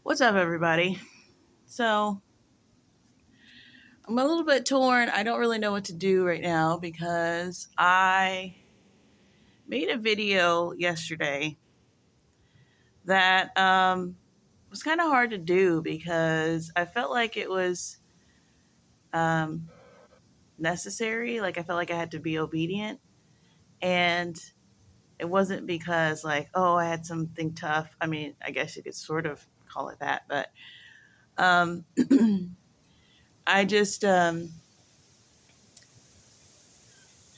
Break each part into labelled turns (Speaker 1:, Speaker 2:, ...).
Speaker 1: What's up, everybody? So, I'm a little bit torn. I don't really know what to do right now because I made a video yesterday that was kind of hard to do because I felt like it was um, necessary. Like, I felt like I had to be obedient. And it wasn't because, like, oh, I had something tough. I mean, I guess you could sort of call it that. But um, I just.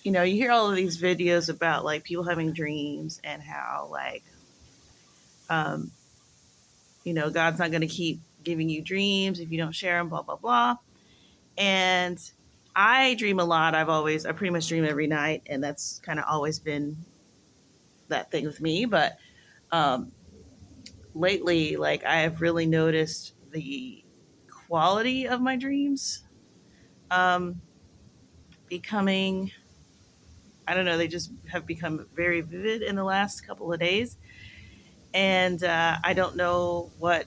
Speaker 1: You hear all of these videos about like people having dreams and how um, God's not going to keep giving you dreams if you don't share them, blah, blah, blah. And I dream a lot. I pretty much dream every night. And that's kind of always been that thing with me. But um, lately, like I have really noticed the quality of my dreams um, becoming, I don't know, they just have become very vivid in the last couple of days. And I don't know what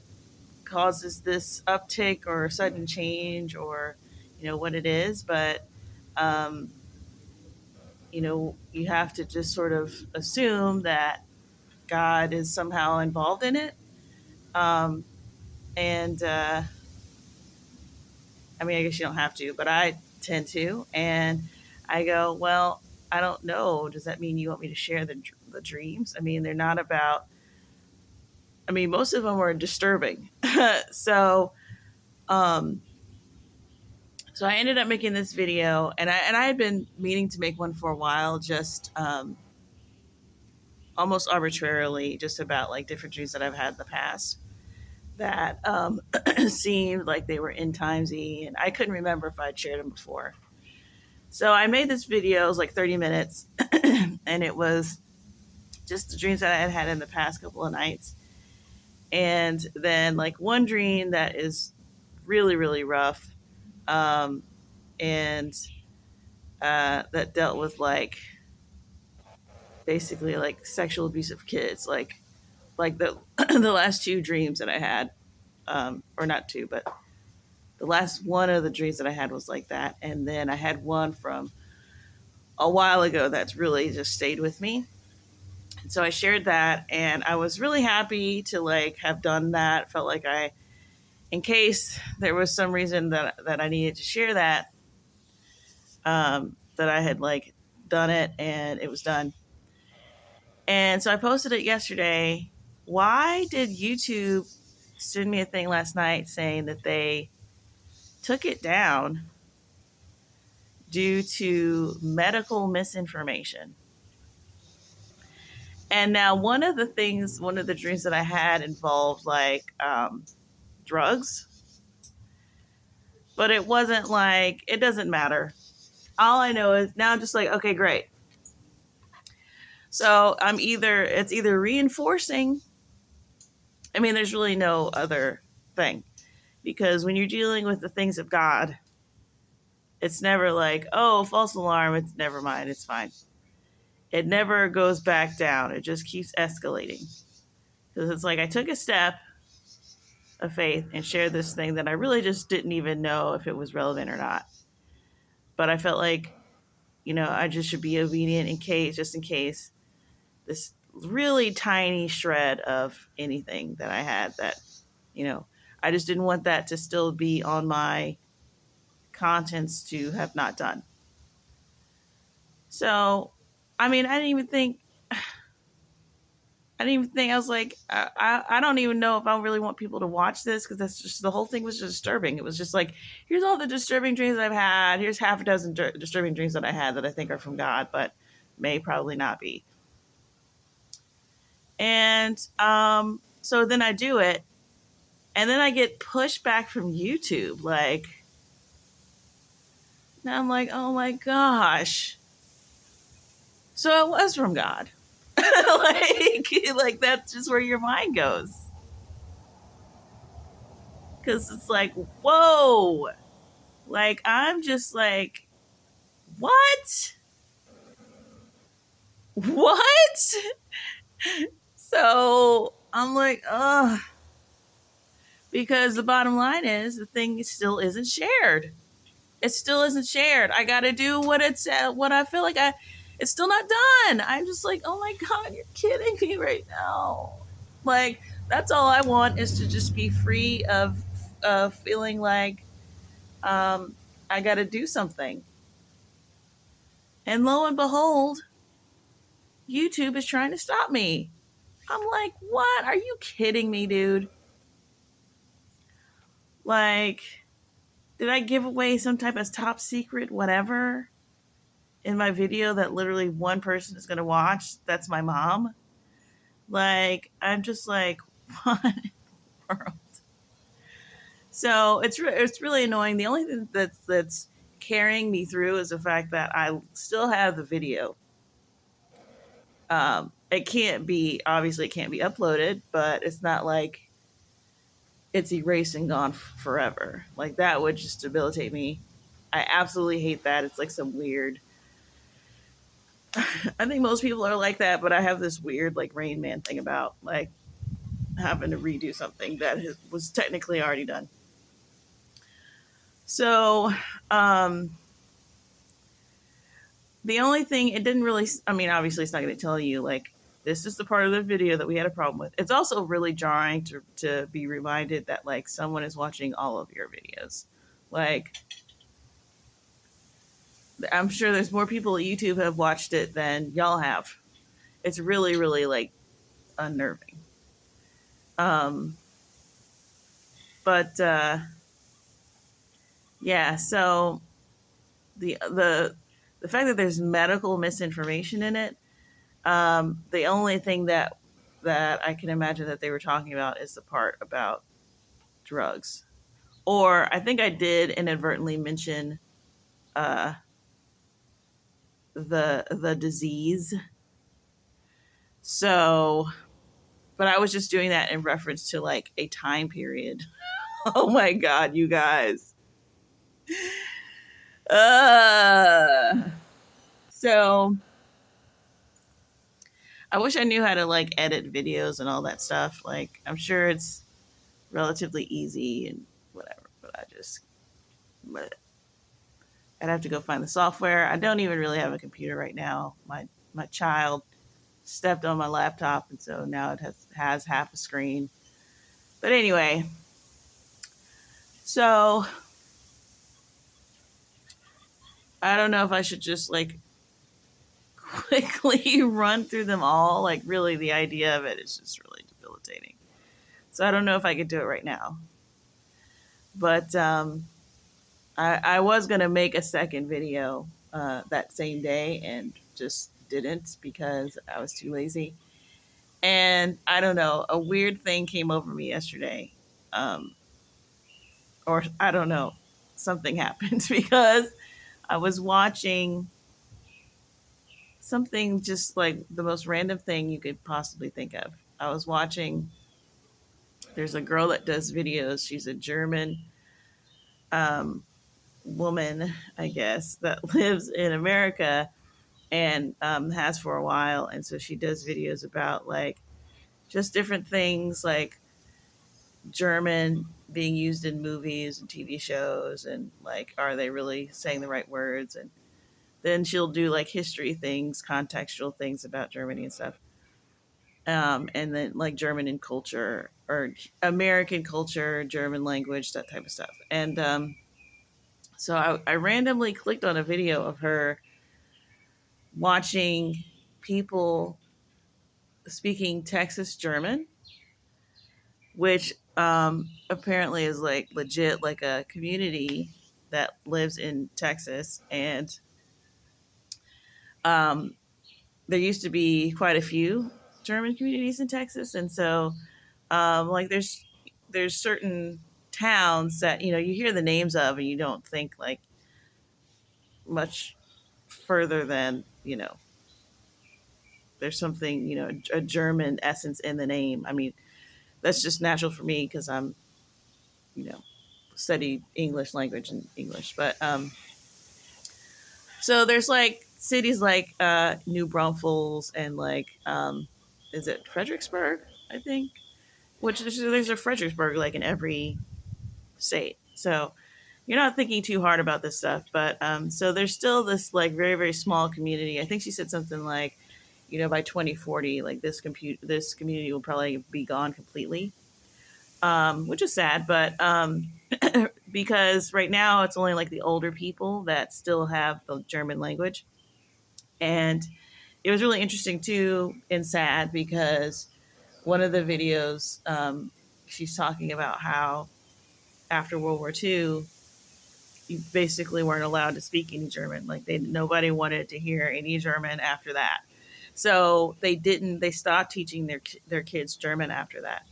Speaker 1: causes this uptick or sudden change or what it is, but um, you have to just sort of assume that God is somehow involved in it. Um, and I mean, I guess you don't have to, but I tend to. And I go, well, I don't know, does that mean you want me to share the dreams? I mean, they're not about, I mean, most of them are disturbing. so um, So I ended up making this video, and I had been meaning to make one for a while, just almost arbitrarily, just about like different dreams that I've had in the past that seemed like they were end timesy, and I couldn't remember if I'd shared them before. So I made this video. It was like 30 minutes, and it was just the dreams that I had had in the past couple of nights, and then like one dream that is really really rough, um, and that dealt with like basically like sexual abuse of kids, like the the last two dreams that I had, or not two, but the last one of the dreams that I had was like that, and then I had one from a while ago that's really just stayed with me. And so I shared that, and I was really happy to like have done that. Felt like in case there was some reason that I needed to share that, that I had like done it and it was done. And so I posted it yesterday. Why did YouTube send me a thing last night saying that they took it down due to medical misinformation? And now one of the dreams that I had involved like drugs, but it wasn't like, it doesn't matter. All I know is now I'm just like, okay, great. So it's either reinforcing, I mean, there's really no other thing, because when you're dealing with the things of God, it's never like, oh, false alarm, it's never mind, it's fine. It never goes back down. It just keeps escalating. Because it's like I took a step of faith and shared this thing that I really just didn't even know if it was relevant or not. But I felt like, I just should be obedient just in case this really tiny shred of anything that I had that, I just didn't want that to still be on my conscience to have not done. So, I mean, I was like, I don't even know if I really want people to watch this, because that's just, the whole thing was just disturbing. It was just like, here's all the disturbing dreams I've had. Here's half a dozen disturbing dreams that I had that I think are from God, but may probably not be. And so then I do it, and then I get pushback from YouTube. Like, now I'm like, oh my gosh. So it was from God. like that's just where your mind goes. Because it's like, whoa. Like, I'm just like, what? What? So I'm like, ugh. because the bottom line is the thing still isn't shared. It still isn't shared. I got to do what I feel like it's still not done. I'm just like, oh my God, you're kidding me right now. Like, that's all I want is to just be free of feeling like I got to do something. And lo and behold, YouTube is trying to stop me. I'm like, what? Are you kidding me, dude? Like, did I give away some type of top secret whatever in my video that literally one person is going to watch? That's my mom. Like, I'm just like, what in the world? So it's really annoying. The only thing that's carrying me through is the fact that I still have the video. It can't be, obviously it can't be uploaded, but it's not like it's erased and gone forever. Like, that would just debilitate me. I absolutely hate that. It's like some weird. I think most people are like that, but I have this weird like Rain Man thing about like having to redo something that was technically already done. So, the only thing it didn't really, I mean, obviously it's not going to tell you like this is the part of the video that we had a problem with. It's also really jarring to be reminded that like someone is watching all of your videos. Like, I'm sure there's more people at YouTube have watched it than y'all have. It's really, really like unnerving. Um, but yeah, so the fact that there's medical misinformation in it, the only thing that I can imagine that they were talking about is the part about drugs. Or I think I did inadvertently mention uh, the disease. So, but I was just doing that in reference to like a time period. Oh my God, you guys. Uh, so I wish I knew how to like edit videos and all that stuff. Like, I'm sure it's relatively easy and whatever, but I'd have to go find the software. I don't even really have a computer right now. My child stepped on my laptop, and so now it has half a screen. But anyway, so I don't know if I should just like quickly run through them all. Like, really, the idea of it is just really debilitating. So I don't know if I could do it right now. But I was going to make a second video that same day and just didn't because I was too lazy. And I don't know, a weird thing came over me yesterday. Or I don't know, something happened because I was watching something just like the most random thing you could possibly think of. I was watching, there's a girl that does videos. She's a German um, woman, I guess, that lives in America and has for a while. And so she does videos about like just different things like German being used in movies and TV shows, and like, are they really saying the right words? And then she'll do like history things, contextual things about Germany and stuff. And then like German and culture or American culture, German language, that type of stuff. And so I randomly clicked on a video of her watching people speaking Texas German, which apparently is like legit like a community that lives in Texas. And um, there used to be quite a few German communities in Texas. And so like there's certain towns that, you know, you hear the names of and you don't think like much further than, you know, there's something, you know, a German essence in the name. I mean, that's just natural for me because I'm, you know, studied English language and English. But so there's like cities like New Braunfels and like is it Fredericksburg, I think, which there's a Fredericksburg like in every state. So you're not thinking too hard about this stuff. But so there's still this like very, very small community. I think she said something like, by 2040, like this community will probably be gone completely, which is sad. But because right now it's only like the older people that still have the German language. And it was really interesting too and sad because one of the videos, she's talking about how after World War II, you basically weren't allowed to speak any German. Like nobody wanted to hear any German after that. So they stopped teaching their kids German after that.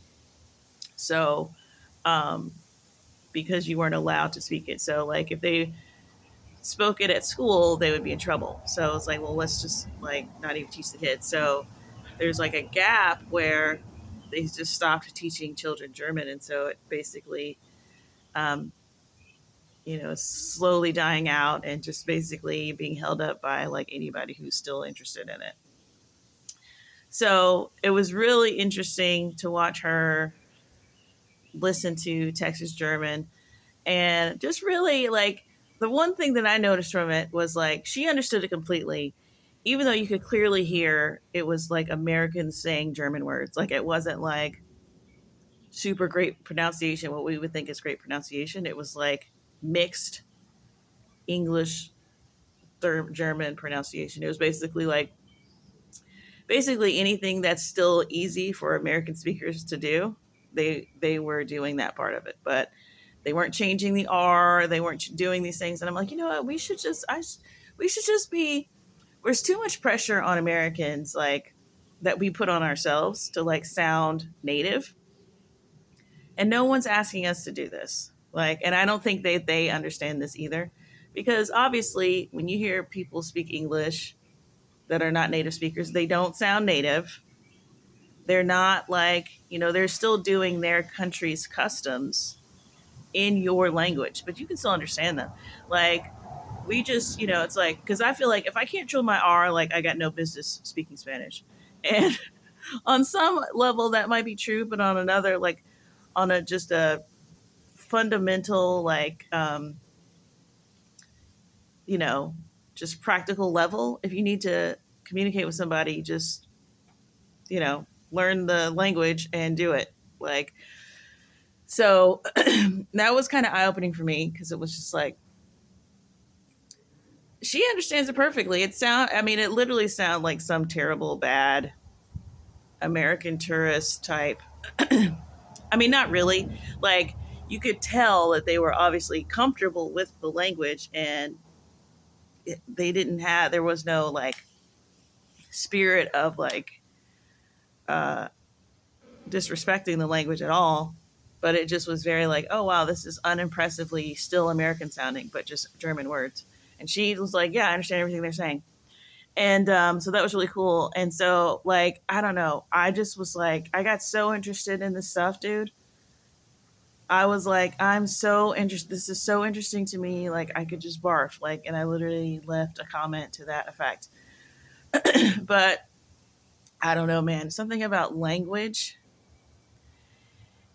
Speaker 1: So, um, because you weren't allowed to speak it. So like if they spoke it at school, they would be in trouble. So it's like, well, let's just like not even teach the kids. So there's like a gap where they just stopped teaching children German. And so it basically, um, slowly dying out and just basically being held up by like anybody who's still interested in it. So it was really interesting to watch her listen to Texas German and just really like the one thing that I noticed from it was like she understood it completely, even though you could clearly hear it was like Americans saying German words. Like it wasn't like super great pronunciation, what we would think is great pronunciation. It was like mixed English German pronunciation. It was basically anything that's still easy for American speakers to do. They were doing that part of it, but they weren't changing the R. They weren't doing these things. And I'm like, you know what? We should just be. There's too much pressure on Americans, like that we put on ourselves to like sound native, and no one's asking us to do this. Like, and I don't think they understand this either, because obviously when you hear people speak English that are not native speakers, they don't sound native. They're not like, they're still doing their country's customs in your language, but you can still understand them. Like, we just, it's like, because I feel like if I can't drill my R, like, I got no business speaking Spanish. And on some level, that might be true, but on another, like, on just a fundamental, like, you know, just practical level, if you need to communicate with somebody, just, learn the language and do it. Like, so that was kind of eye opening for me because it was just like, she understands it perfectly. It literally sounded like some terrible, bad American tourist type. I mean, not really. Like, you could tell that they were obviously comfortable with the language and there was no like spirit of like uh, disrespecting the language at all. But it just was very like, oh, wow, this is unimpressively still American sounding, but just German words. And she was like, yeah, I understand everything they're saying. And so that was really cool. And so, like, I don't know. I just was like, I got so interested in this stuff, dude. I was like, I'm so interested. This is so interesting to me. Like, I could just barf. Like, and I literally left a comment to that effect. But I don't know, man. Something about language.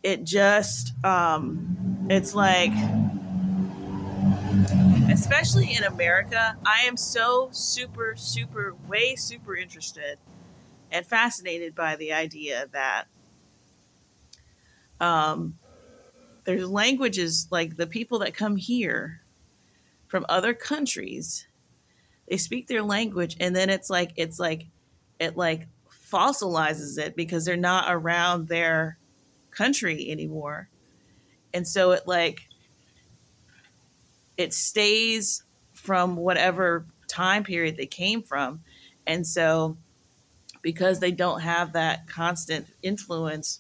Speaker 1: It just, it's like, especially in America, I am so super, super, way super interested and fascinated by the idea that um, there's languages like the people that come here from other countries, they speak their language and then it like fossilizes it because they're not around their country anymore. And so it stays from whatever time period they came from. And so because they don't have that constant influence,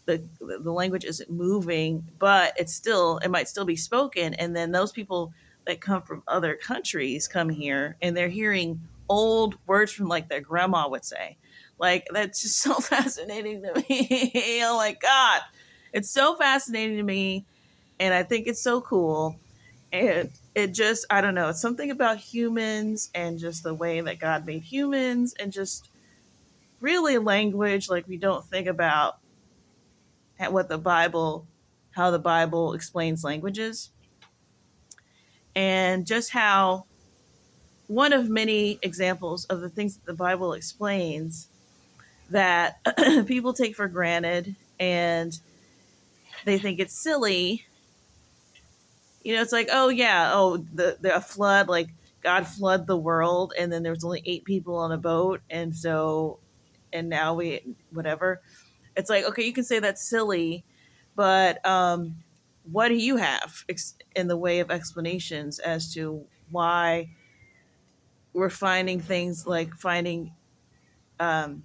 Speaker 1: the language isn't moving, but it might still be spoken. And then those people that come from other countries come here and they're hearing old words from like their grandma would say. Like, that's just so fascinating to me. Oh my God. It's so fascinating to me. And I think it's so cool. And it just, I don't know, it's something about humans and just the way that God made humans and just really language. Like, we don't think about at what the Bible, how the Bible explains languages, and just how one of many examples of the things that the Bible explains that people take for granted and they think it's silly. You know, it's like, oh yeah, oh the flood, like God flood the world, and then there was only 8 people on a boat, and so and now we whatever. It's like, okay, you can say that's silly, but what do you have in the way of explanations as to why we're finding things like finding um,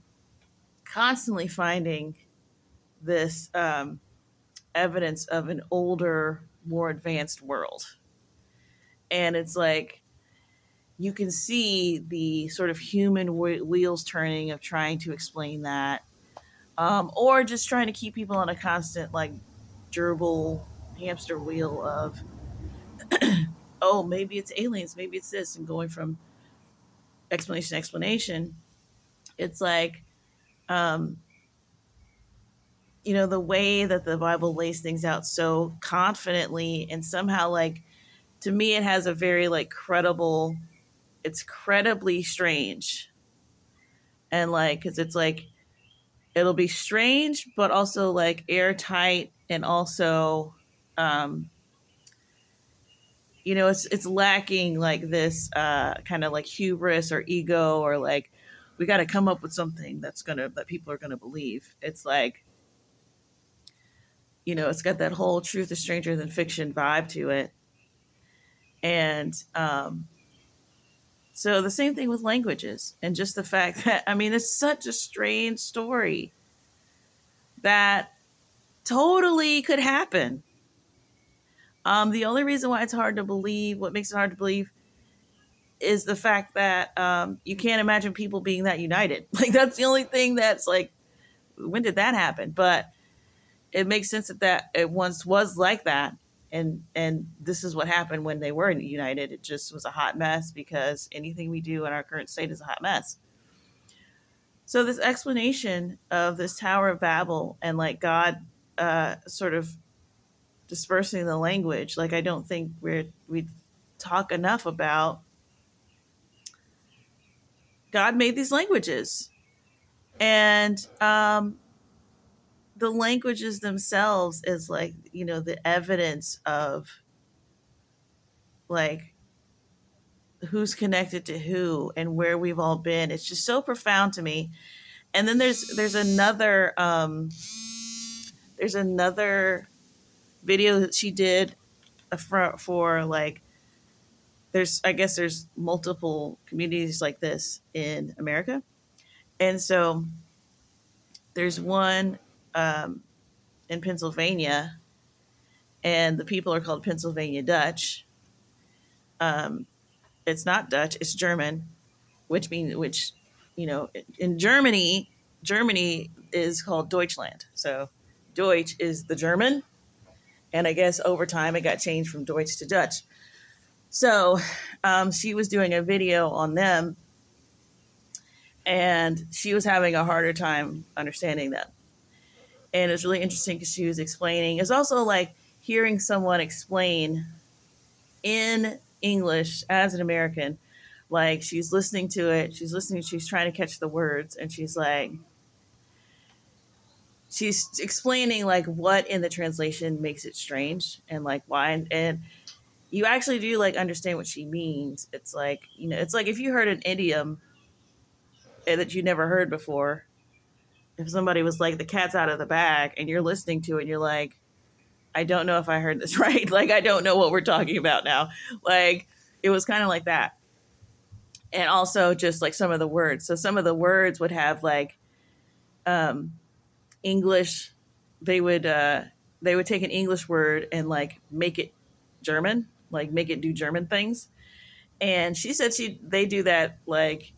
Speaker 1: constantly finding this evidence of an older, more advanced world. And it's like you can see the sort of human wheels turning of trying to explain that, or just trying to keep people on a constant, like, gerbil hamster wheel of, oh, maybe it's aliens, maybe it's this, and going from explanation to explanation. It's like, um, the way that the Bible lays things out so confidently and somehow, like, to me, it has a very, like, credible, it's credibly strange. And, like, because it's like, it'll be strange, but also, like, airtight, and also, um, it's lacking, like, this kind of like hubris or ego, or like, we got to come up with something that people are gonna believe. It's like, it's got that whole truth is stranger than fiction vibe to it. And so the same thing with languages, and just the fact that, I mean, it's such a strange story that totally could happen. The only reason why it's hard to believe, what makes it hard to believe, is the fact that you can't imagine people being that united. Like, that's the only thing that's like, when did that happen? But it makes sense that it once was like that, and this is what happened when they were united. It just was a hot mess, because anything we do in our current state is a hot mess. So this explanation of this Tower of Babel, and like God sort of dispersing the language, like, I don't think we talk enough about God made these languages, and the languages themselves is like, the evidence of, like, who's connected to who and where we've all been. It's just so profound to me. And then there's another video that she did for like, I guess there's multiple communities like this in America. And so there's one in Pennsylvania, and the people are called Pennsylvania Dutch. Um, it's not Dutch, it's German, which in Germany is called Deutschland. So Deutsch is the German, and I guess over time it got changed from Deutsch to Dutch. So she was doing a video on them, and she was having a harder time understanding them. And it's really interesting because she was explaining. It's also like hearing someone explain in English as an American. Like, she's listening to it, she's trying to catch the words, and she's explaining like what in the translation makes it strange, and like why, and you actually do like understand what she means. It's like, it's like if you heard an idiom that you never heard before. If somebody was like, the cat's out of the bag, and you're listening to it and you're like, I don't know if I heard this right. Like, I don't know what we're talking about now. Like, it was kind of like that. And also just like some of the words. So some of the words would have like English. They would take an English word and like make it German, like make it do German things. And she said they do that like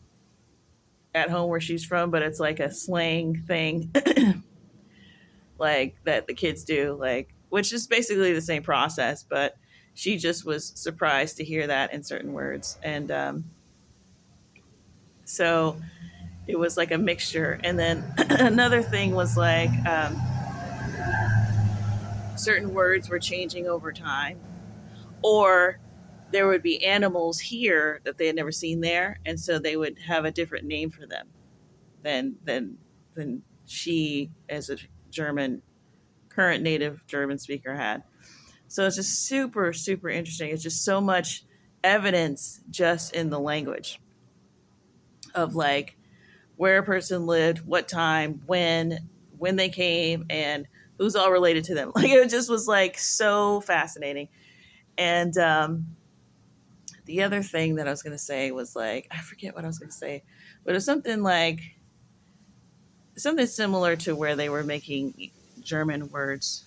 Speaker 1: at home where she's from, but it's like a slang thing, like that the kids do, like, which is basically the same process. But she just was surprised to hear that in certain words, and so it was like a mixture. And then another thing was like, certain words were changing over time, or there would be animals here that they had never seen there, and so they would have a different name for them than she, as a German, current native German speaker, had. So it's just super, super interesting. It's just so much evidence just in the language of like where a person lived, what time, when they came, and who's all related to them. Like it just was like so fascinating. And the other thing that I was going to say was like, I forget what I was going to say, but it was something like something similar to where they were making German words.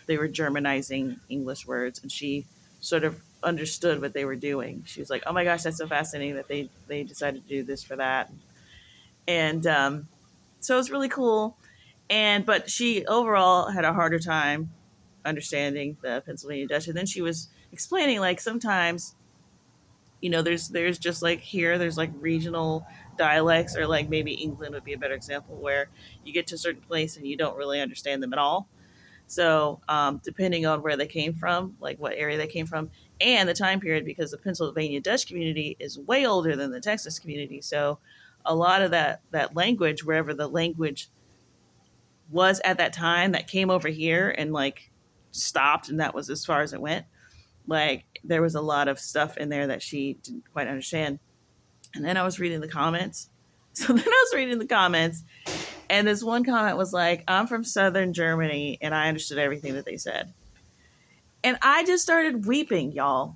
Speaker 1: They were Germanizing English words, and she sort of understood what they were doing. She was like, "Oh my gosh, that's so fascinating that they decided to do this for that," and so it was really cool. And but she overall had a harder time understanding the Pennsylvania Dutch. And then she was explaining like sometimes, there's just like here, there's like regional dialects, or like maybe England would be a better example, where you get to a certain place and you don't really understand them at all. So depending on where they came from, like what area they came from, and the time period, because the Pennsylvania Dutch community is way older than the Texas community. So a lot of that language, wherever the language was at that time, that came over here and like stopped, and that was as far as it went. Like there was a lot of stuff in there that she didn't quite understand. And then I was reading the comments. So then I was reading the comments, and this one comment was like, "I'm from southern Germany and I understood everything that they said." And I just started weeping, y'all.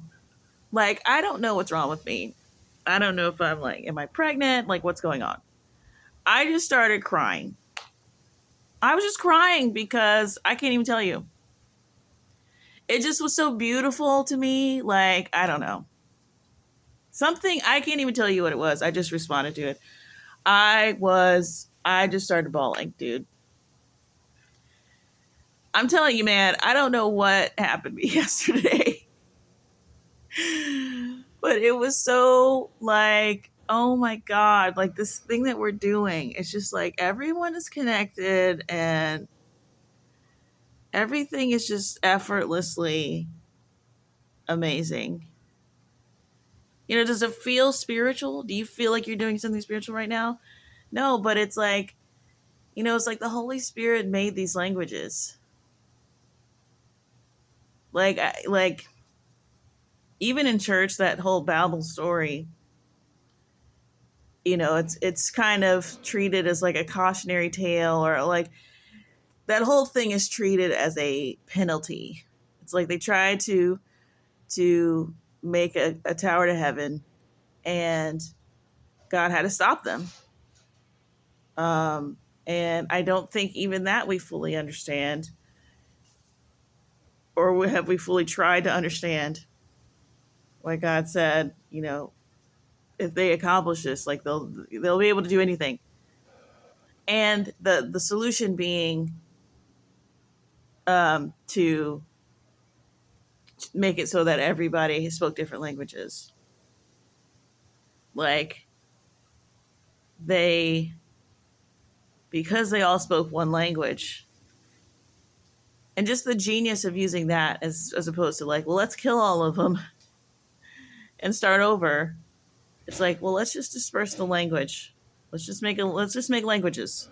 Speaker 1: Like, I don't know what's wrong with me. I don't know if I'm like, am I pregnant? Like, what's going on? I just started crying. I was just crying because I can't even tell you. It just was so beautiful to me. Like, I don't know. Something, I can't even tell you what it was. I just responded to it. I just started bawling, dude. I'm telling you, man, I don't know what happened to me yesterday. But it was so like, oh my God, like this thing that we're doing. It's just like everyone is connected and everything is just effortlessly amazing. Does it feel spiritual? Do you feel like you're doing something spiritual right now? No, but it's like, it's like the Holy Spirit made these languages. Like even in church, that whole Bible story, it's kind of treated as like a cautionary tale, or like that whole thing is treated as a penalty. It's like they tried to make a tower to heaven, and God had to stop them. And I don't think even that we fully understand, or have we fully tried to understand why God said, if they accomplish this, like they'll be able to do anything. And the solution being to make it so that everybody spoke different languages. Like because they all spoke one language, and just the genius of using that as opposed to like, well, let's kill all of them and start over. It's like, well, let's just disperse the language. Let's just make languages.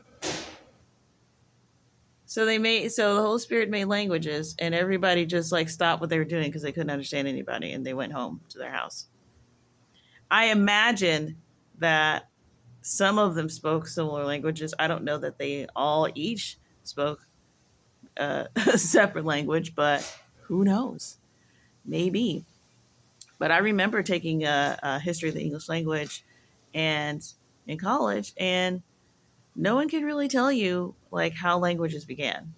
Speaker 1: So the Holy Spirit made languages, and everybody just like stopped what they were doing because they couldn't understand anybody, and they went home to their house. I imagine that some of them spoke similar languages. I don't know that they all each spoke a separate language, but who knows? Maybe. But I remember taking a history of the English language and in college, and no one can really tell you like how languages began.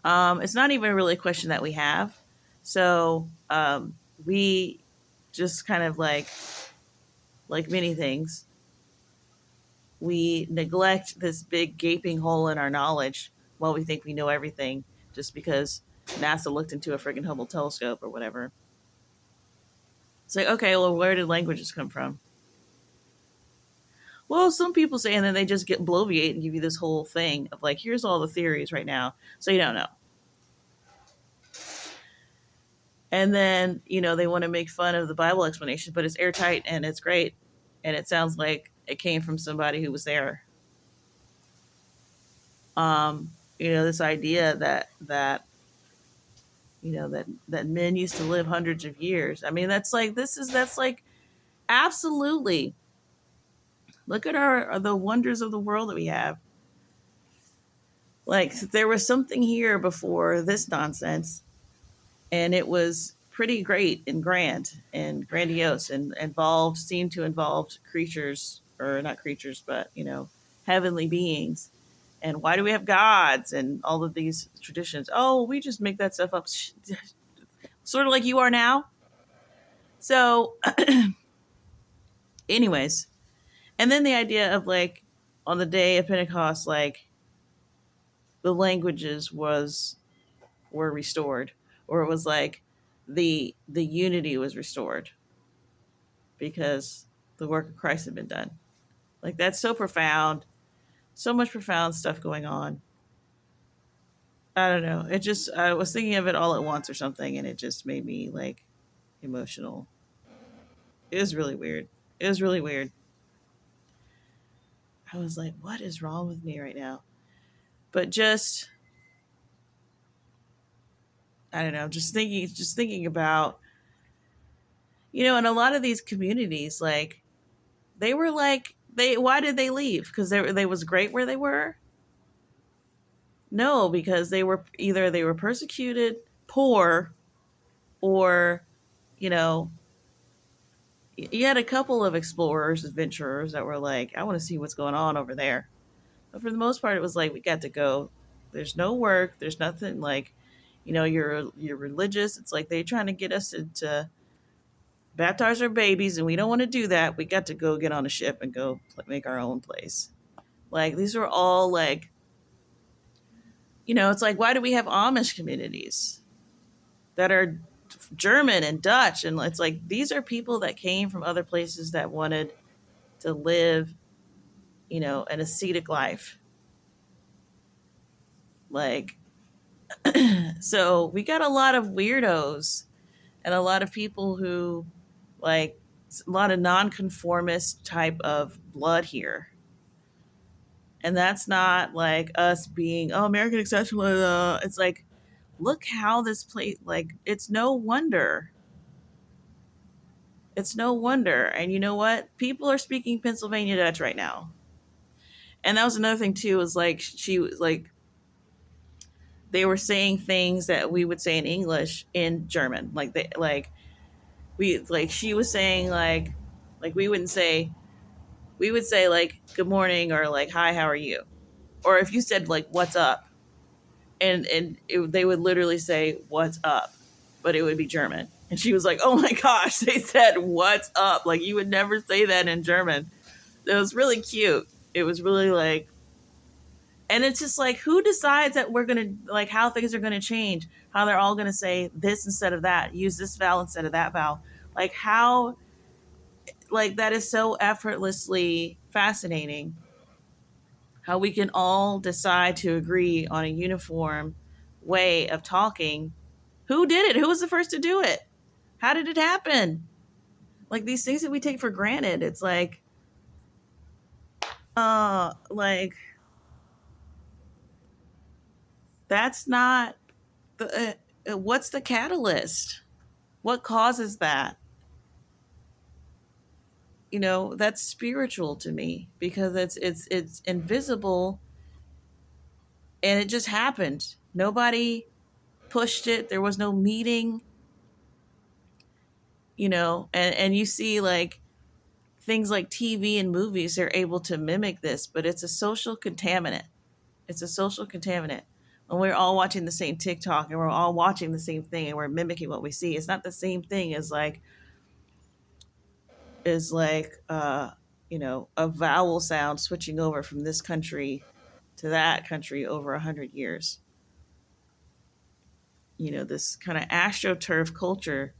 Speaker 1: It's not even really a question that we have. So we just kind of like many things, we neglect this big gaping hole in our knowledge while we think we know everything just because NASA looked into a friggin' Hubble telescope or whatever. It's like, okay, well, where did languages come from? Well, some people say, and then they just get bloviate and give you this whole thing of like, here's all the theories right now, so you don't know. And then, they want to make fun of the Bible explanation, but it's airtight and it's great. And it sounds like it came from somebody who was there. This idea that men used to live hundreds of years. I mean, that's like absolutely. Look at the wonders of the world that we have. Like, there was something here before this nonsense, and it was pretty great and grand and grandiose and seemed to involve creatures, or not creatures, but heavenly beings. And why do we have gods and all of these traditions? Oh, we just make that stuff up. Sort of like you are now. So anyways, and then the idea of like, on the day of Pentecost, like, the languages were restored, or it was like the unity was restored because the work of Christ had been done. Like, that's so profound, so much profound stuff going on. I don't know. I was thinking of it all at once or something, and it just made me like emotional. It was really weird. It was really weird. I was like, what is wrong with me right now? But just, I don't know, just thinking about, in a lot of these communities, like, they were like, why did they leave? Because they was great where they were? No, because they were persecuted, poor, or, you know, you had a couple of explorers, adventurers that were like, I want to see what's going on over there. But for the most part, it was like, we got to go. There's no work. There's nothing like, you're religious. It's like they're trying to get us to baptize our babies, and we don't want to do that. We got to go get on a ship and go make our own place. Like, these were all like, it's like, why do we have Amish communities that are German and Dutch? And it's like, these are people that came from other places that wanted to live, an ascetic life. Like, so we got a lot of weirdos and a lot of people who, like, a lot of nonconformist type of blood here. And that's not like us being, oh, American exceptionalism. It's like, look how this place, like, it's no wonder. It's no wonder. And you know what? People are speaking Pennsylvania Dutch right now. And that was another thing too, is like, she was like, they were saying things that we would say in English in German. She was saying like we would say like good morning, or like hi, how are you? Or if you said like what's up, they would literally say what's up, but it would be German. And she was like, oh my gosh, they said what's up. Like, you would never say that in German. It was really cute. It was really like, and it's just like, who decides that we're going to, like, how things are going to change, how they're all going to say this instead of that, use this vowel instead of that vowel. Like, how, like, that is so effortlessly fascinating, how we can all decide to agree on a uniform way of talking. Who did it? Who was the first to do it? How did it happen? Like, these things that we take for granted, it's like, like, that's not the, what's the catalyst? What causes that? That's spiritual to me, because it's invisible, and it just happened. Nobody pushed it. There was no meeting, and you see like things like TV and movies, they're able to mimic this, but it's a social contaminant. It's a social contaminant. When we're all watching the same TikTok and we're all watching the same thing and we're mimicking what we see, it's not the same thing as like, a vowel sound switching over from this country to that country over 100 years. This kind of astroturf culture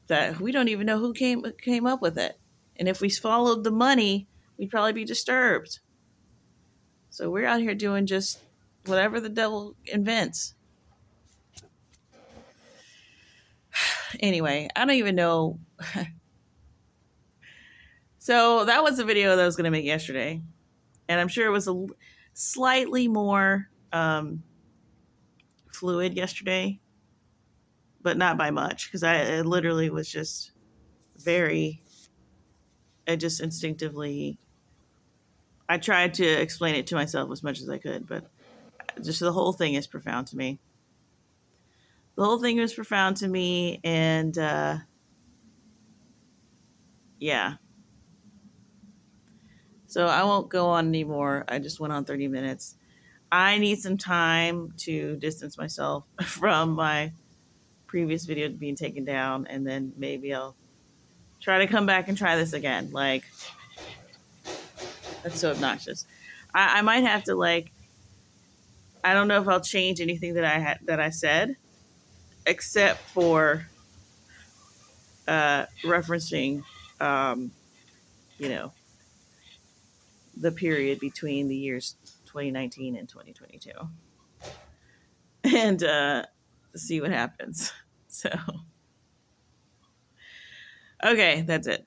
Speaker 1: that we don't even know who came up with it. And if we followed the money, we'd probably be disturbed. So we're out here doing just whatever the devil invents. Anyway, I don't even know. So that was the video that I was going to make yesterday. And I'm sure it was slightly more fluid yesterday, but not by much, because I literally was just I just instinctively, I tried to explain it to myself as much as I could, but just the whole thing is profound to me. The whole thing was profound to me, and yeah. So I won't go on anymore. I just went on 30 minutes. I need some time to distance myself from my previous video being taken down, and then maybe I'll try to come back and try this again. Like, that's so obnoxious. I might have to, like, I don't know if I'll change anything that I said, except for referencing, you know, the period between the years 2019 and 2022, and see what happens. So, okay, that's it.